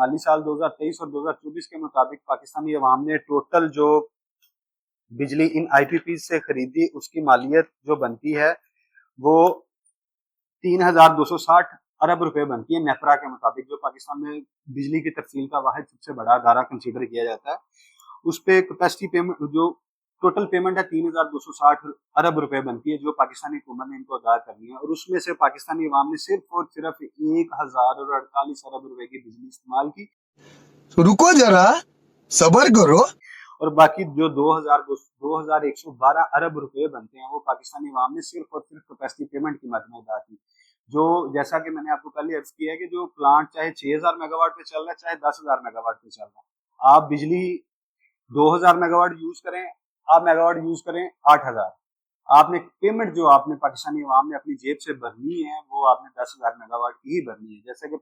माली साल 2023 और 2024 के मुताबिक पाकिस्तानी अवाम ने टोटल जो बिजली इन IPP से खरीदी, उसकी मालियत जो बनती है वो 3,260 अरब रुपए बनती है नेपरा के मुताबिक, जो पाकिस्तान में बिजली की तफसील का वाहिद सबसे बड़ा अदारा कंसीडर किया जाता है। उस पे कैपेसिटी पेमेंट जो टोटल पेमेंट है 3,260 अरब रुपए बनती है, जो पाकिस्तानी हुकूमत ने इनको अदा करनी है, और उसमें से पाकिस्तानी अवाम ने सिर्फ और सिर्फ 1,048 अरब रुपए की बिजली इस्तेमाल की। तो रुको जरा, सबर करो। और बाकी जो 2,112 अरब रुपए बनते हैं वो पाकिस्तानी अवाम ने सिर्फ और सिर्फ कैपेसिटी पेमेंट की मद में अदा की। जो जैसा कि मैंने आपको पहले अर्ज किया है कि जो प्लांट चाहे 6,000 मेगावाट पे चल रहा है, चाहे 10,000 मेगावाट पे चल रहा है, आप बिजली 2,000 मेगावाट यूज करें, आप मेगावाट यूज करें 8,000, आपने पेमेंट जो आपने पाकिस्तानी अवाम ने अपनी जेब से भरनी है वो आपने 10,000 मेगावाट की ही भरनी है। जैसे कि